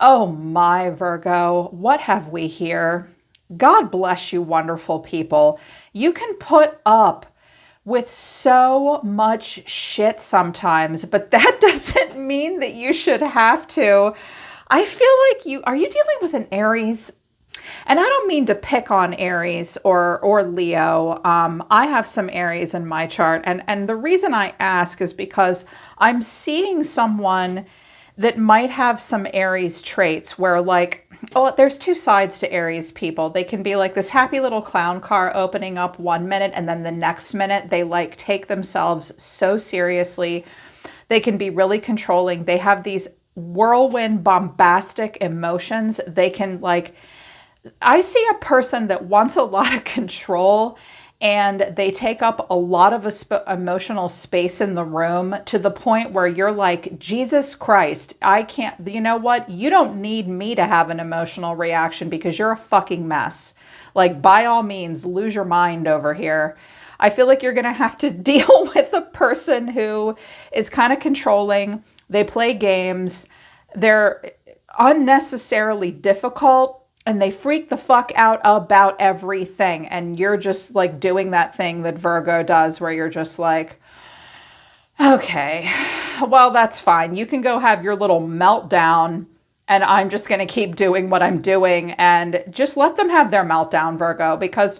Oh my Virgo, what have we here? God bless you, wonderful people. You can put up with so much shit sometimes, but that doesn't mean that you should have to. I feel like are you dealing with an Aries? And I don't mean to pick on Aries or Leo. I have some Aries in my chart, and the reason I ask is because I'm seeing someone that might have some Aries traits where, like, oh, there's two sides to Aries people. They can be like this happy little clown car opening up one minute, and then the next minute they like take themselves so seriously. They can be really controlling. They have these whirlwind bombastic emotions. They can, like, I see a person that wants a lot of control, and they take up a lot of emotional space in the room to the point where you're like, Jesus Christ, I can't, you know what? You don't need me to have an emotional reaction because you're a fucking mess. Like, by all means, lose your mind over here. I feel like you're going to have to deal with a person who is kind of controlling. They play games. They're unnecessarily difficult, and they freak the fuck out about everything. And you're just like doing that thing that Virgo does where you're just like, okay, well, that's fine. You can go have your little meltdown, and I'm just going to keep doing what I'm doing, and just let them have their meltdown, Virgo, because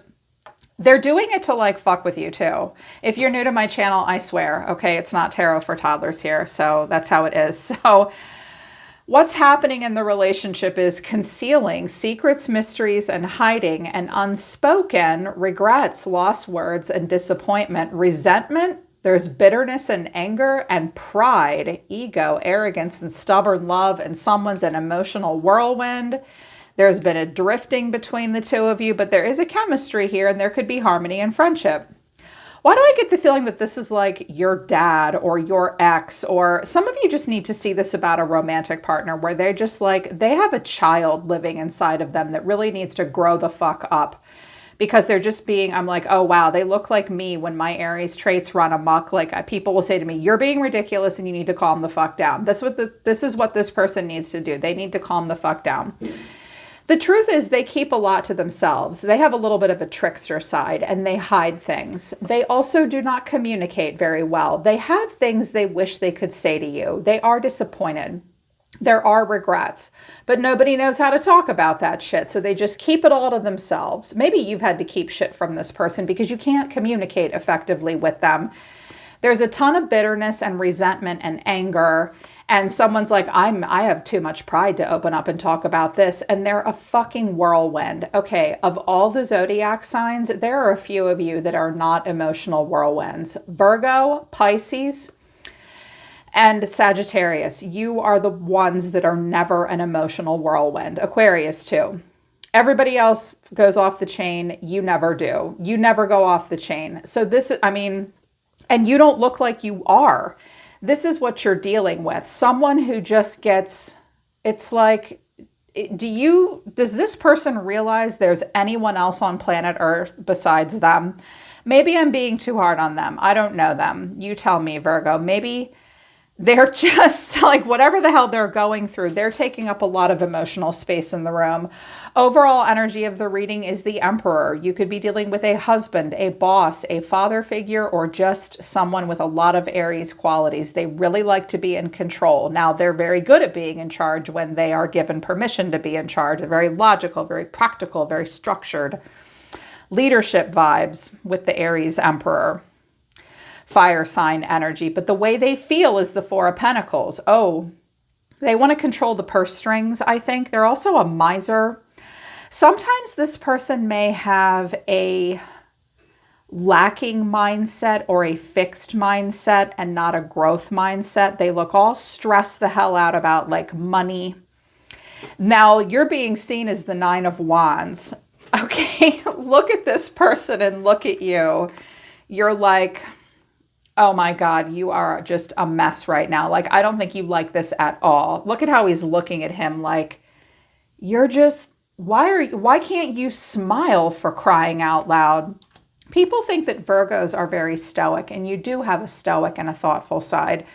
they're doing it to like fuck with you too. If you're new to my channel, I swear, okay, it's not tarot for toddlers here. So that's how it is. So what's happening in the relationship is concealing secrets, mysteries, and hiding, and unspoken regrets, lost words, and disappointment, resentment. There's bitterness and anger and pride, ego, arrogance, and stubborn love, and someone's an emotional whirlwind. There's been a drifting between the two of you, but there is a chemistry here, and there could be harmony and friendship. Why do I get the feeling that this is like your dad or your ex, or some of you just need to see this about a romantic partner where they're just like, they have a child living inside of them that really needs to grow the fuck up because they're just being, I'm like, oh wow, they look like me when my Aries traits run amok. Like, people will say to me, you're being ridiculous and you need to calm the fuck down. This is what this person needs to do. They need to calm the fuck down. The truth is they keep a lot to themselves. They have a little bit of a trickster side, and they hide things. They also do not communicate very well. They have things they wish they could say to you. They are disappointed. There are regrets, but nobody knows how to talk about that shit. So they just keep it all to themselves. Maybe you've had to keep shit from this person because you can't communicate effectively with them. There's a ton of bitterness and resentment and anger. And someone's like, I have too much pride to open up and talk about this. And they're a fucking whirlwind. Okay, of all the zodiac signs, there are a few of you that are not emotional whirlwinds. Virgo, Pisces, and Sagittarius. You are the ones that are never an emotional whirlwind. Aquarius too. Everybody else goes off the chain. You never do. You never go off the chain. So this, I mean, and you don't look like you are. This is what you're dealing with. Someone who just gets, it's like, does this person realize there's anyone else on planet Earth besides them? Maybe I'm being too hard on them. I don't know them. You tell me, Virgo. Maybe they're just like, whatever the hell they're going through, they're taking up a lot of emotional space in the room. Overall energy of the reading is the Emperor. You could be dealing with a husband, a boss, a father figure, or just someone with a lot of Aries qualities. They really like to be in control. Now, they're very good at being in charge when they are given permission to be in charge. They're very logical, very practical, very structured. Leadership vibes with the Aries Emperor. Fire sign energy, but the way they feel is the Four of Pentacles. Oh, they want to control the purse strings, I think. They're also a miser. Sometimes this person may have a lacking mindset or a fixed mindset and not a growth mindset. They look all stressed the hell out about like money. Now you're being seen as the Nine of Wands. Okay, look at this person and look at you. You're like, oh my God, you are just a mess right now. Like, I don't think you like this at all. Look at how he's looking at him like, you're just, why can't you smile, for crying out loud? People think that Virgos are very stoic, and you do have a stoic and a thoughtful side.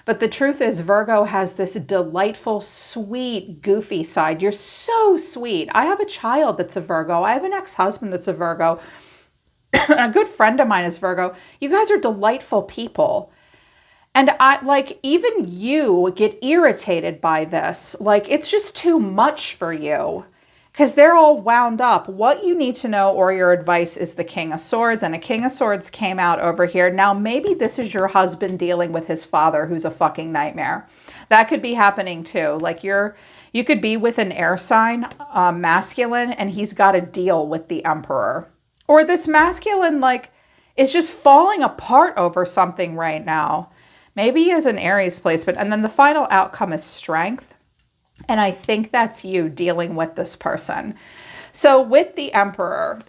But the truth is, Virgo has this delightful, sweet, goofy side. You're so sweet. I have a child that's a Virgo. I have an ex-husband that's a Virgo. A good friend of mine is Virgo. You guys are delightful people. And even you get irritated by this. Like, it's just too much for you. Because they're all wound up. What you need to know, or your advice, is the King of Swords. And a King of Swords came out over here. Now, maybe this is your husband dealing with his father, who's a fucking nightmare. That could be happening too. Like, you could be with an air sign, masculine, and he's got to deal with the Emperor. Or this masculine, like, is just falling apart over something right now. Maybe he has an Aries placement. And then the final outcome is Strength. And I think that's you dealing with this person. So with the Emperor,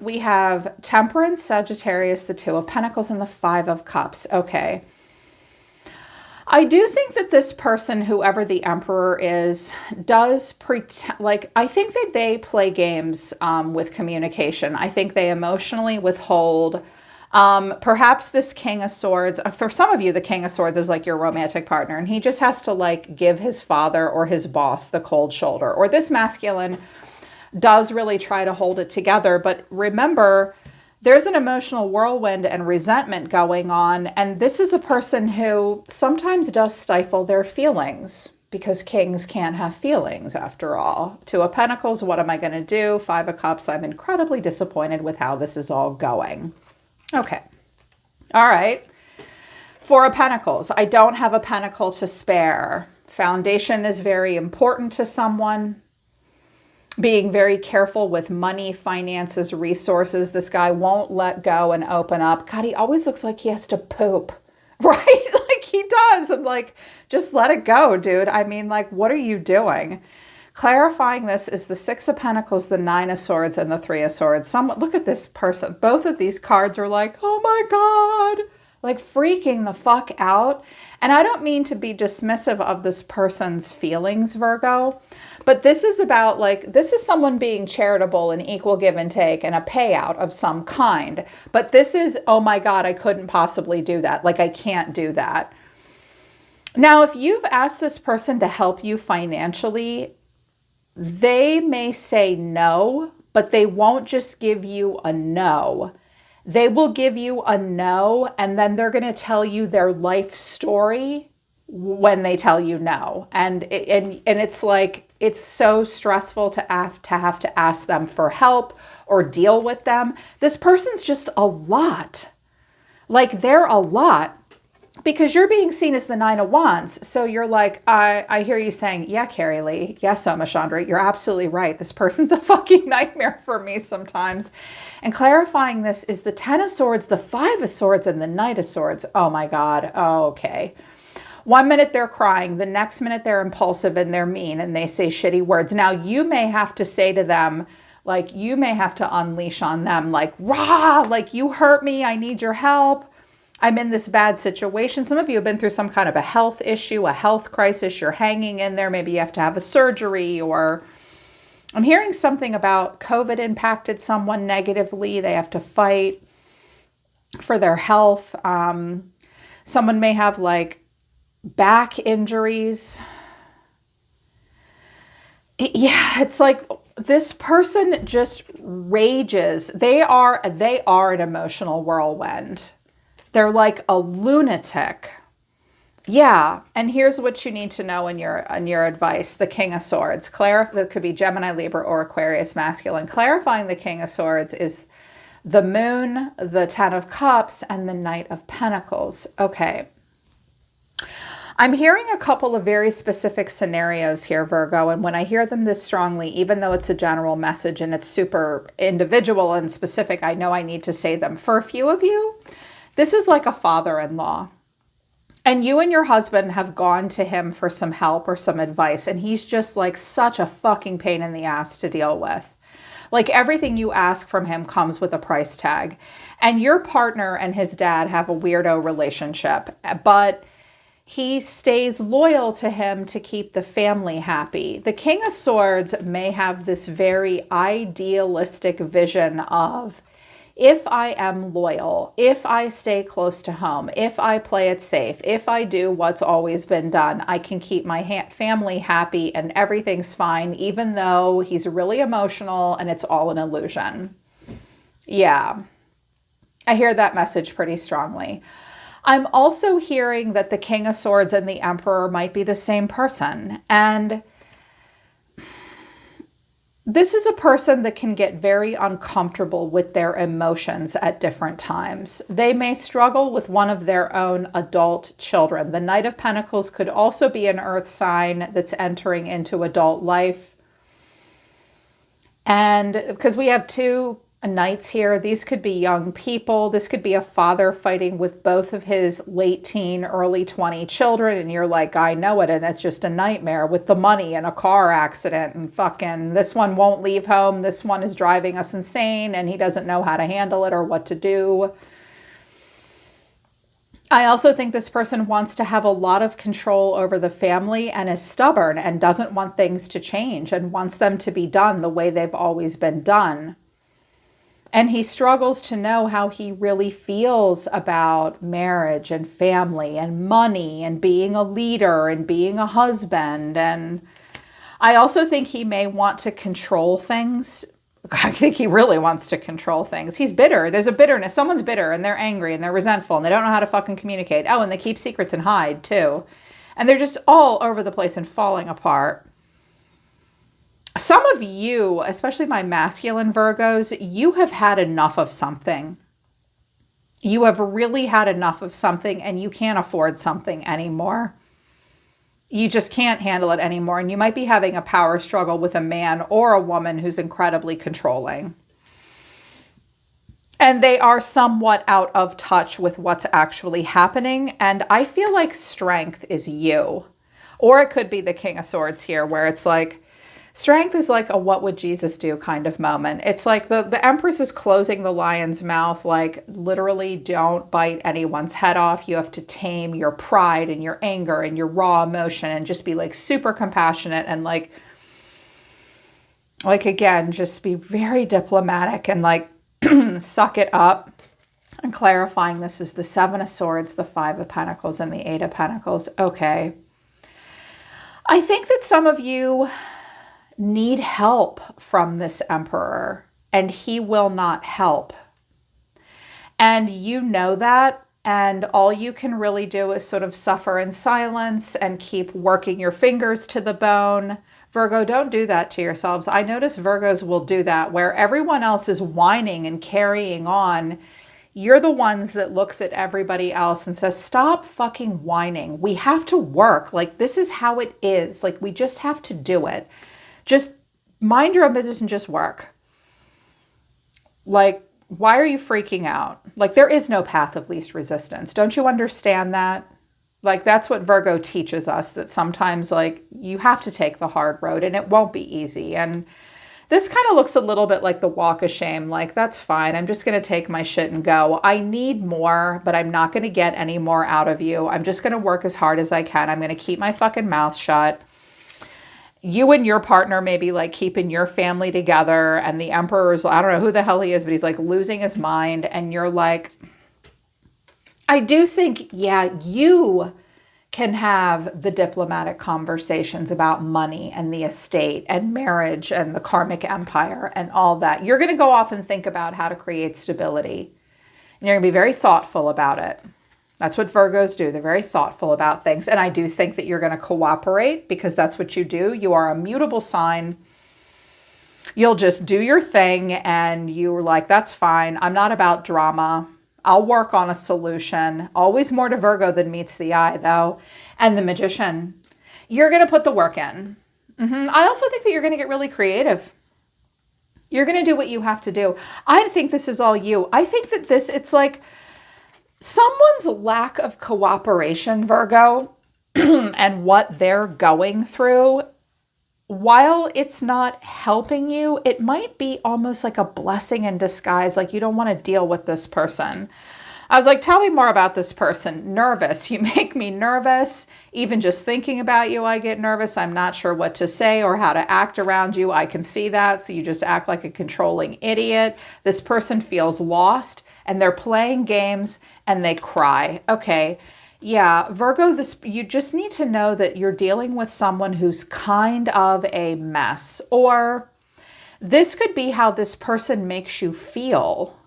we have Temperance, Sagittarius, the Two of Pentacles, and the Five of Cups. Okay. I do think that this person, whoever the Emperor is, does pretend, like, I think that they play games with communication. I think they emotionally withhold. Perhaps this King of Swords, for some of you, the King of Swords is like your romantic partner, and he just has to like give his father or his boss the cold shoulder. Or this masculine does really try to hold it together. But remember, there's an emotional whirlwind and resentment going on. And this is a person who sometimes does stifle their feelings, because kings can't have feelings after all. Two of Pentacles, what am I going to do? Five of Cups, I'm incredibly disappointed with how this is all going. Okay. All right. Four of Pentacles. I don't have a pentacle to spare. Foundation is very important to someone. Being very careful with money, finances, resources. This guy won't let go and open up. God, he always looks like he has to poop, right? Like he does. I'm like, just let it go, dude. I mean, like, what are you doing? Clarifying this is the Six of Pentacles, the Nine of Swords, and the Three of Swords. Look at this person. Both of these cards are like, oh my God, like freaking the fuck out. And I don't mean to be dismissive of this person's feelings, Virgo, but this is about like, this is someone being charitable and equal give and take and a payout of some kind. But this is, oh my God, I couldn't possibly do that. Like, I can't do that. Now, if you've asked this person to help you financially, they may say no, but they won't just give you a no. They will give you a no, and then they're going to tell you their life story when they tell you no. And it's like, it's so stressful to have to ask them for help or deal with them. This person's just a lot. Like, they're a lot. Because you're being seen as the Nine of Wands. So you're like, I hear you saying, yeah, Carrie Lee. Yes, Oma Chandra, you're absolutely right. This person's a fucking nightmare for me sometimes. And clarifying this is the Ten of Swords, the Five of Swords, and the Knight of Swords. Oh my God. Oh, okay. 1 minute they're crying. The next minute they're impulsive and they're mean and they say shitty words. Now you may have to say to them, like, you may have to unleash on them, like, rah, like, you hurt me. I need your help. I'm in this bad situation. Some of you have been through some kind of a health issue, a health crisis. You're hanging in there. Maybe you have to have a surgery, or I'm hearing something about COVID impacted someone negatively. They have to fight for their health. Someone may have like back injuries. Yeah, it's like this person just rages. They are an emotional whirlwind. They're like a lunatic. Yeah. And here's what you need to know in your advice. The King of Swords. That could be Gemini, Libra, or Aquarius masculine. Clarifying the King of Swords is the Moon, the Ten of Cups, and the Knight of Pentacles. Okay. I'm hearing a couple of very specific scenarios here, Virgo. And when I hear them this strongly, even though it's a general message and it's super individual and specific, I know I need to say them. For a few of you, this is like a father-in-law, and you and your husband have gone to him for some help or some advice, and he's just like such a fucking pain in the ass to deal with. Like, everything you ask from him comes with a price tag, and your partner and his dad have a weirdo relationship, but he stays loyal to him to keep the family happy. The King of Swords may have this very idealistic vision of, if I am loyal, if I stay close to home, if I play it safe, if I do what's always been done, I can keep my family happy and everything's fine, even though he's really emotional and it's all an illusion. Yeah, I hear that message pretty strongly. I'm also hearing that the King of Swords and the Emperor might be the same person. And this is a person that can get very uncomfortable with their emotions at different times. They may struggle with one of their own adult children. The Knight of Pentacles could also be an earth sign that's entering into adult life. And because we have two knights here, these could be young people. This could be a father fighting with both of his late teen, early 20 children. And you're like, I know it. And it's just a nightmare with the money and a car accident and fucking this one won't leave home. This one is driving us insane and he doesn't know how to handle it or what to do. I also think this person wants to have a lot of control over the family and is stubborn and doesn't want things to change and wants them to be done the way they've always been done. And he struggles to know how he really feels about marriage and family and money and being a leader and being a husband. And I also think he may want to control things. I think he really wants to control things. He's bitter. There's a bitterness. Someone's bitter and they're angry and they're resentful and they don't know how to fucking communicate. Oh, and they keep secrets and hide too. And they're just all over the place and falling apart. Some of you, especially my masculine Virgos, you have had enough of something. You have really had enough of something and you can't afford something anymore. You just can't handle it anymore. And you might be having a power struggle with a man or a woman who's incredibly controlling. And they are somewhat out of touch with what's actually happening. And I feel like strength is you. Or it could be the King of Swords here, where it's like, strength is like a what would Jesus do kind of moment. It's like the Empress is closing the lion's mouth, like literally don't bite anyone's head off. You have to tame your pride and your anger and your raw emotion and just be like super compassionate and like again, just be very diplomatic and like suck it up. And clarifying, this is the Seven of Swords, the Five of Pentacles, and the Eight of Pentacles. Okay. I think that some of you need help from this Emperor and he will not help. And you know that, and all you can really do is sort of suffer in silence and keep working your fingers to the bone. Virgo, don't do that to yourselves. I notice Virgos will do that where everyone else is whining and carrying on. You're the ones that looks at everybody else and says, stop fucking whining. We have to work. Like, this is how it is. Like, we just have to do it. Just mind your own business and just work. Like, why are you freaking out? Like, there is no path of least resistance. Don't you understand that? Like, that's what Virgo teaches us, that sometimes, like, you have to take the hard road and it won't be easy. And this kind of looks a little bit like the walk of shame. Like, that's fine. I'm just going to take my shit and go. I need more, but I'm not going to get any more out of you. I'm just going to work as hard as I can. I'm going to keep my fucking mouth shut. You and your partner may be like keeping your family together and the Emperor's, I don't know who the hell he is, but he's like losing his mind. And you're like, I do think, yeah, you can have the diplomatic conversations about money and the estate and marriage and the karmic empire and all that. You're going to go off and think about how to create stability. And you're going to be very thoughtful about it. That's what Virgos do. They're very thoughtful about things. And I do think that you're going to cooperate because that's what you do. You are a mutable sign. You'll just do your thing and you're like, that's fine. I'm not about drama. I'll work on a solution. Always more to Virgo than meets the eye, though. And the Magician. You're going to put the work in. I also think that you're going to get really creative. You're going to do what you have to do. I think this is all you. I think that it's like someone's lack of cooperation, Virgo, and what they're going through, while it's not helping you, it might be almost like a blessing in disguise. Like, you don't want to deal with this person. I was like, tell me more about this person. Nervous. You make me nervous. Even just thinking about you, I get nervous. I'm not sure what to say or how to act around you. I can see that. So you just act like a controlling idiot. This person feels lost and they're playing games and they cry. Okay. Yeah, Virgo, you just need to know that you're dealing with someone who's kind of a mess. Or this could be how this person makes you feel.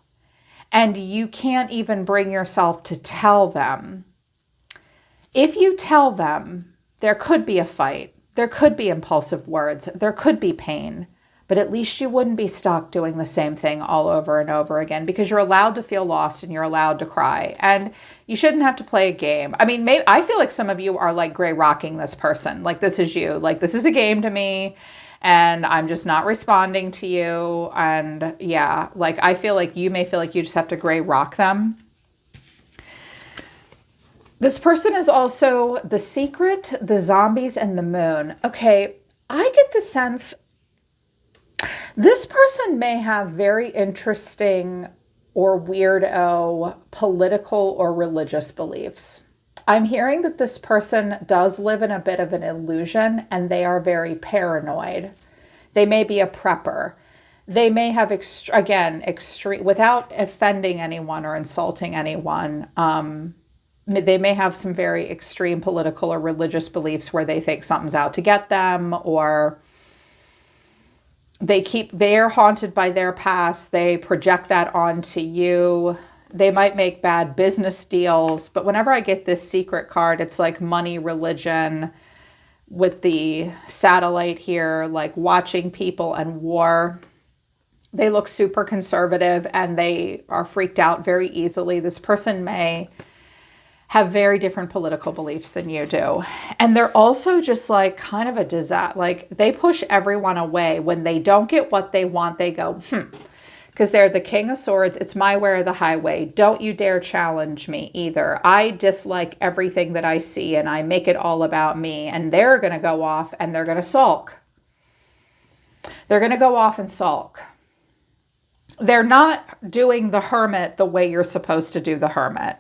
And you can't even bring yourself to tell them. If you tell them, there could be a fight. There could be impulsive words. There could be pain. But at least you wouldn't be stuck doing the same thing all over and over again, because you're allowed to feel lost and you're allowed to cry. And you shouldn't have to play a game. I mean, I feel like some of you are like gray rocking this person. Like, this is you. Like, this is a game to me. And I'm just not responding to you. And yeah, like, I feel like you may feel like you just have to gray rock them. This person is also the Secret, the Zombies, and the Moon. Okay, I get the sense this person may have very interesting or weirdo political or religious beliefs. I'm hearing that this person does live in a bit of an illusion and they are very paranoid. They may be a prepper. They may have, extreme, without offending anyone or insulting anyone, they may have some very extreme political or religious beliefs where they think something's out to get them, or they're haunted by their past. They project that onto you. They might make bad business deals, but whenever I get this Secret card, it's like money, religion, with the satellite here, like watching people and war. They look super conservative and they are freaked out very easily. This person may have very different political beliefs than you do. And they're also just like kind of a disaster. Like, they push everyone away. When they don't get what they want, they go, because they're the King of Swords. It's my way or the highway. Don't you dare challenge me either. I dislike everything that I see and I make it all about me. And they're going to go off and they're going to sulk. They're going to go off and sulk. They're not doing the hermit the way you're supposed to do the hermit.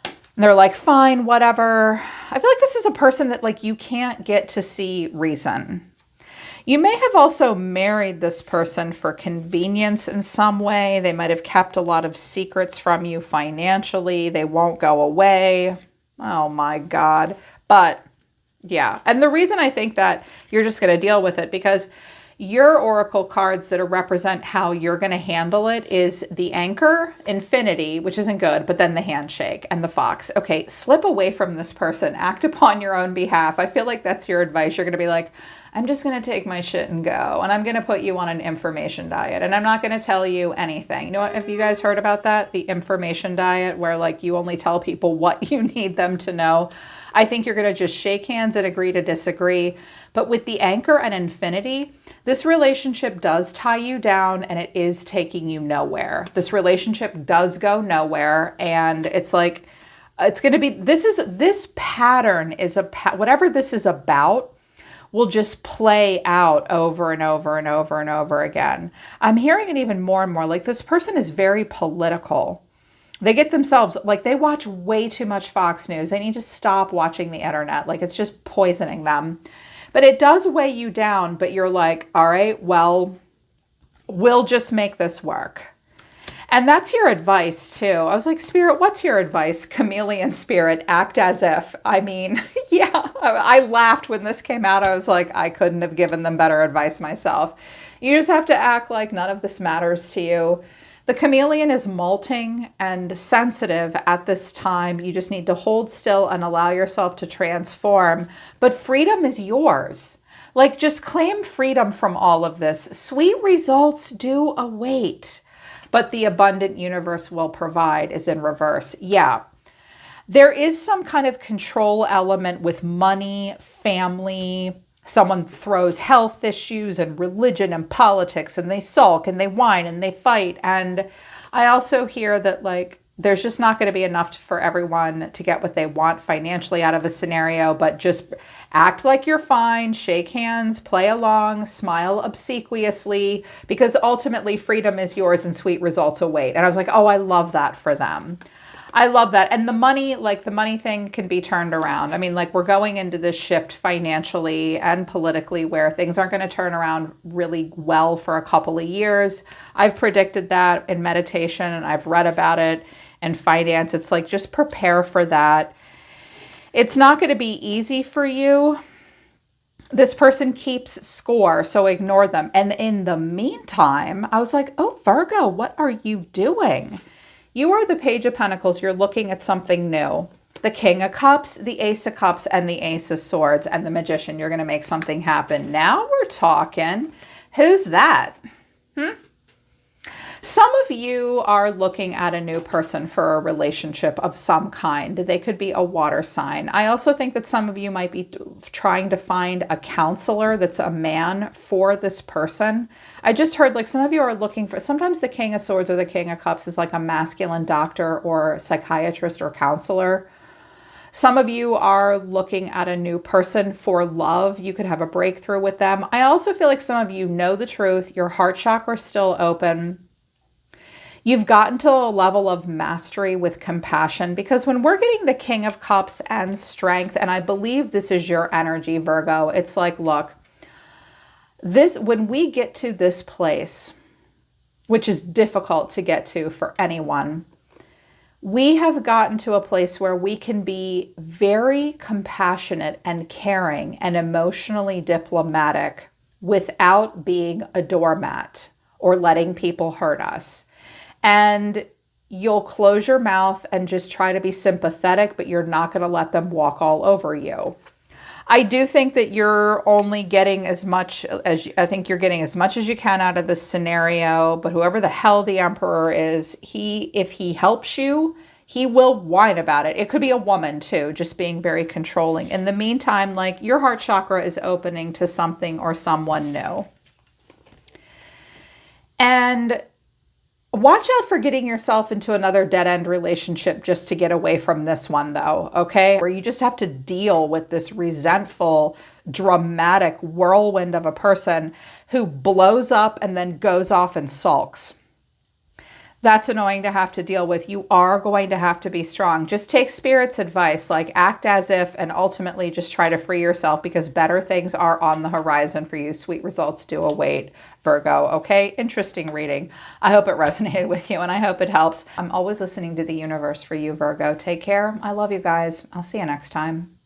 And they're like, fine, whatever. I feel like this is a person that, like, you can't get to see reason. You may have also married this person for convenience in some way. They might have kept a lot of secrets from you financially. They won't go away. Oh my God. But yeah. And the reason I think that you're just going to deal with it, because your oracle cards that represent how you're going to handle it is the Anchor, Infinity, which isn't good, but then the Handshake and the Fox. Okay, slip away from this person. Act upon your own behalf. I feel like that's your advice. You're going to be like, I'm just going to take my shit and go. And I'm going to put you on an information diet. And I'm not going to tell you anything. You know what? Have you guys heard about that? The information diet, where like you only tell people what you need them to know. I think you're going to just shake hands and agree to disagree. But with the Anchor and Infinity, this relationship does tie you down and it is taking you nowhere. This relationship does go nowhere. And it's like, it's going to be, this pattern is whatever this is about will just play out over and over and over and over again. I'm hearing it even more and more. Like, this person is very political. They get themselves, like, they watch way too much Fox News. They need to stop watching the internet. Like, it's just poisoning them. But it does weigh you down, but you're like, all right, well, we'll just make this work. And that's your advice too. I was like, Spirit, what's your advice? Chameleon Spirit, act as if. I mean, yeah, I laughed when this came out. I was like, I couldn't have given them better advice myself. You just have to act like none of this matters to you. The chameleon is molting and sensitive at this time. You just need to hold still and allow yourself to transform. But freedom is yours. Like, just claim freedom from all of this. Sweet results do await, but the abundant universe will provide is in reverse. Yeah. There is some kind of control element with money, family. Someone throws health issues and religion and politics, and they sulk and they whine and they fight. And I also hear that, like, there's just not going to be enough for everyone to get what they want financially out of a scenario, but just act like you're fine, shake hands, play along, smile obsequiously, because ultimately freedom is yours and sweet results await. And I was like, oh, I love that for them. I love that. And the money, like the money thing can be turned around. I mean, like we're going into this shift financially and politically where things aren't going to turn around really well for a couple of years. I've predicted that in meditation and I've read about it in finance. It's like, just prepare for that. It's not going to be easy for you. This person keeps score, so ignore them. And in the meantime, I was like, oh, Virgo, what are you doing? You are the Page of Pentacles. You're looking at something new. The King of Cups, the Ace of Cups, and the Ace of Swords, and the Magician. You're going to make something happen. Now we're talking. Who's that? Some of you are looking at a new person for a relationship of some kind. They could be a water sign. I also think that some of you might be trying to find a counselor that's a man for this person. I just heard like some of you are looking for, sometimes the King of Swords or the King of Cups is like a masculine doctor or psychiatrist or counselor. Some of you are looking at a new person for love. You could have a breakthrough with them. I also feel like some of you know the truth. Your heart chakra is still open. You've gotten to a level of mastery with compassion, because when we're getting the King of Cups and strength, and I believe this is your energy, Virgo, it's like, look, when we get to this place, which is difficult to get to for anyone, we have gotten to a place where we can be very compassionate and caring and emotionally diplomatic without being a doormat or letting people hurt us. And you'll close your mouth and just try to be sympathetic, but you're not going to let them walk all over you. I do think that you're only getting as much as, I think you're getting as much as you can out of this scenario, but whoever the hell the Emperor is, if he helps you, he will whine about it. It could be a woman too, just being very controlling. In the meantime, like, your heart chakra is opening to something or someone new. And watch out for getting yourself into another dead-end relationship just to get away from this one, though, okay? Where you just have to deal with this resentful, dramatic whirlwind of a person who blows up and then goes off and sulks. That's annoying to have to deal with. You are going to have to be strong. Just take Spirit's advice, like act as if, and ultimately just try to free yourself, because better things are on the horizon for you. Sweet results do await, Virgo, okay? Interesting reading. I hope it resonated with you and I hope it helps. I'm always listening to the universe for you, Virgo. Take care. I love you guys. I'll see you next time.